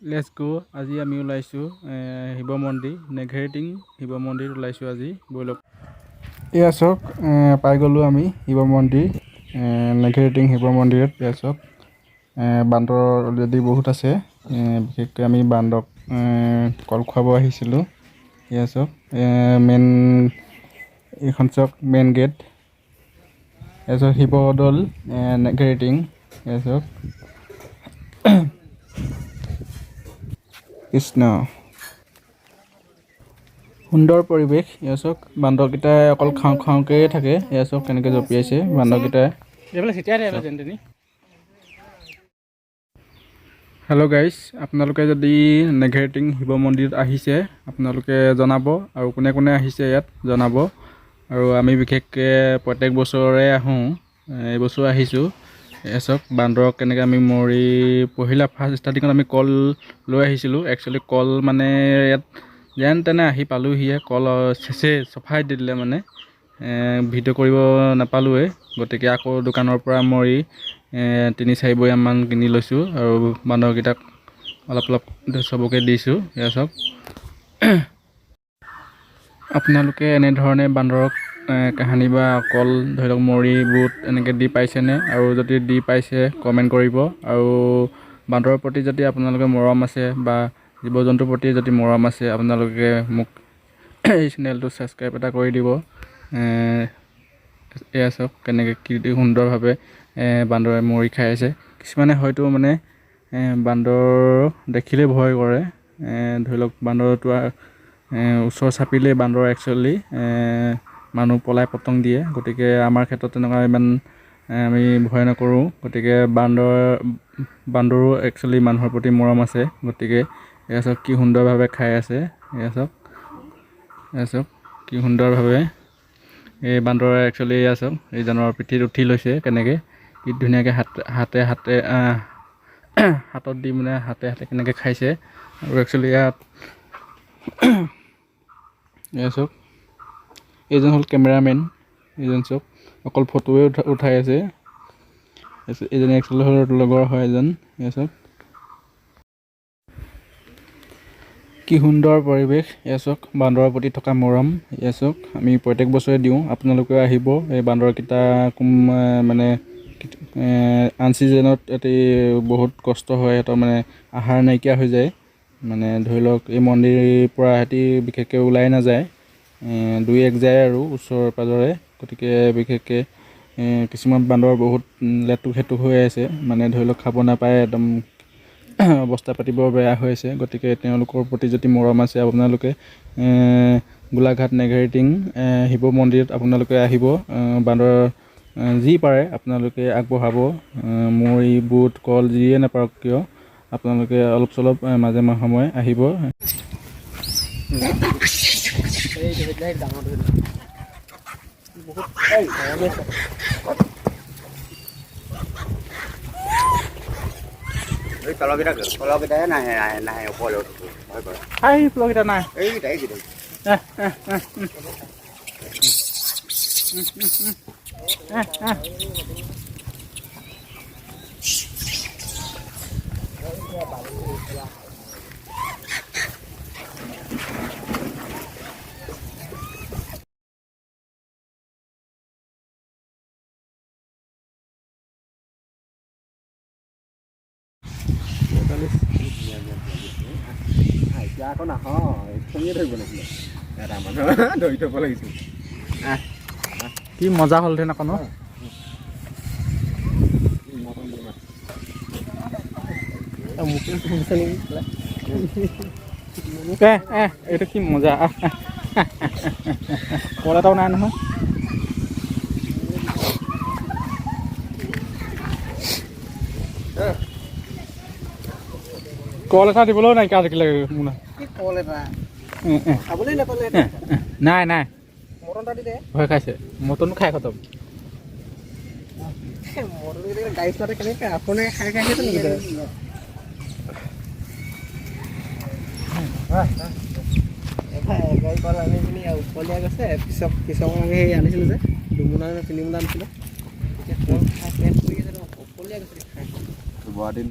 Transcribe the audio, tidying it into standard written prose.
Let's গো। আজি আমি ওলাইছোঁ শিৱ মন্দিৰ নেঘেৰিটিং শিৱ মন্দিৰ ওলাইছোঁ আজি ব'লক। এয়া চাওক পাই গ'লোঁ আমি শিৱ মন্দিৰ নেঘেৰিটিং শিৱ মন্দিৰত। এয়া চাওক বান্দৰ অলৰেডি বহুত আছে। বিশেষকৈ আমি বান্দৰক কল খুৱাব আহিছিলোঁ। এয়া চাওক মেইন এইখন চাওক মেইন গেট। এয়া চাওক শিৱদৌল নেঘেৰিটিং। এয়া চাওক কৃষ্ণ সুন্দৰ পৰিৱেশ। এয়া চাওক বান্দৰকেইটাই অকল খাওঁ খাওঁকৈ থাকে। এয়া চাওক কেনেকৈ জঁপিয়াইছে বান্দৰকেইটাই। হেল্ল' গাইজ, আপোনালোকে যদি নেঘেৰিটিং শিৱ মন্দিৰত আহিছে আপোনালোকে জনাব, আৰু কোনে কোনে আহিছে ইয়াত জনাব। আৰু আমি বিশেষকৈ প্ৰত্যেক বছৰে আহোঁ, এইবছৰ আহিছোঁ। এয়া চাওক বান্দৰক কেনেকৈ আমি মৰি পহিলা ফাৰ্ষ্ট ষ্টাৰ্টিঙত আমি কল লৈ আহিছিলোঁ। একচুৱেলি কল মানে ইয়াত যেন তেনে আহি পালোঁহিয়ে, কল চেচেই চফাই দি দিলে মানে। ভিডিঅ' কৰিব নাপালোঁৱেই, গতিকে আকৌ দোকানৰ পৰা মৰি 3-4 বয়ামমান কিনি লৈছোঁ আৰু বান্দৰকেইটাক অলপ অলপ চবকে দিছোঁ। এয়া চাওক আপোনালোকে এনেধৰণে বান্দৰক কাহানি বা কল ধৰি লওক মৰি বুট এনেকৈ দি পাইছেনে? আৰু যদি দি পাইছে কমেণ্ট কৰিব। আৰু বান্দৰৰ প্ৰতি যদি আপোনালোকে মৰম আছে বা জীৱ জন্তুৰ প্ৰতি যদি মৰম আছে আপোনালোকে মোক এই চেনেলটো ছাবস্ক্ৰাইব এটা কৰি দিব। এয়া চাওক কেনেকৈ কি সুন্দৰভাৱে বান্দৰে মৰি খাই আছে। কিছুমানে হয়তো মানে বান্দৰ দেখিলেই ভয় কৰে। ধৰি লওক বান্দৰটো ওচৰ চাপিলেই বান্দৰ একচুৱেলি মানুহ পলাই পতং দিয়ে। গতিকে আমাৰ ক্ষেত্ৰত তেনেকুৱা ইমান আমি ভয় নকৰোঁ। গতিকে বান্দৰো একচুৱেলি মানুহৰ প্ৰতি মৰম আছে। গতিকে এয়া চাওক কি সুন্দৰভাৱে খাই আছে। এয়া চাওক কি সুন্দৰভাৱে এই বান্দৰে একচুৱেলি এয়া চাওক এই জানৰ পিঠিত উঠি লৈছে কেনেকৈ, কি ধুনীয়াকৈ হাতত দি মানে হাতে কেনেকৈ খাইছে। আৰু একচুৱেলি ইয়াত এয়া চাওক এইজন হ'ল কেমেৰামেন। এইজন চাওক অকল ফটোৱে উঠাই আছে। এইজন একচুৱেলি হ'ল লগৰ হয় এজন। এয়া চাওক কি সুন্দৰ পৰিৱেশ। এয়া চাওক বান্দৰৰ প্ৰতি থকা মৰম। এয়া চাওক আমি প্ৰত্যেক বছৰে দিওঁ, আপোনালোকেও আহিব। এই বান্দৰকেইটা মানে আনচিজনত এটি বহুত কষ্ট হয়, সিহঁতৰ মানে আহাৰ নাইকিয়া হৈ যায়। মানে ধৰি লওক এই মন্দিৰৰ পৰা সিহঁতি বিশেষকৈ ওলাই নাযায়, 2-1 যায় আৰু ওচৰে পাঁজৰে। গতিকে বিশেষকৈ কিছুমান বান্দৰ বহুত লেটুক সেতুক হৈ আছে, মানে ধৰি লওক খাব নাপায়, একদম অৱস্থা পাতি বৰ বেয়া হৈ আছে। গতিকে তেওঁলোকৰ প্ৰতি যদি মৰম আছে আপোনালোকে গোলাঘাট নেঘেৰিটিং শিৱ মন্দিৰত আপোনালোকে আহিব। বান্দৰ যি পাৰে আপোনালোকে আগবঢ়াব, মৰি বুট কল যিয়ে নাপাওক কিয় আপোনালোকে অলপ চলপ মাজে সময়ে আহিব। তলকেইটাই নাহে ওপৰলৈ ভয় কৰে। ফ্ল'কেইটা নাই। এইকেইটাই এতিয়া আকৌ নহয়, খঙিয়ে ধৰিব লাগিছিলে। এটা মানুহ ধৰি থ'ব লাগিছিল। কি মজা হ'লহেঁতেন আকৌ ন। এইটো কি মজা। কল এটাও নাই নহয়। কল এটা দিবলৈও নাইকিয়া থাকিলে মোৰ কল এটা খাবলৈ নাপালে। নাই মটন এটা দিলে ভয় খাইছে। মটনো খাই খতম। মটন গাড়ী চোৱাতে কেনেকৈ আপুনি খাই আছে নেকি? গাড়ী কল আনি পিনি উপলীয়া গৈছে। পিছক আমি সেই আনিছিলোঁ যে 2 মোনা 3 মোনা আনিছিলোঁ। এতিয়া কল খাই পেট কৰি আছে, উপলীয়া গৈছে খাই।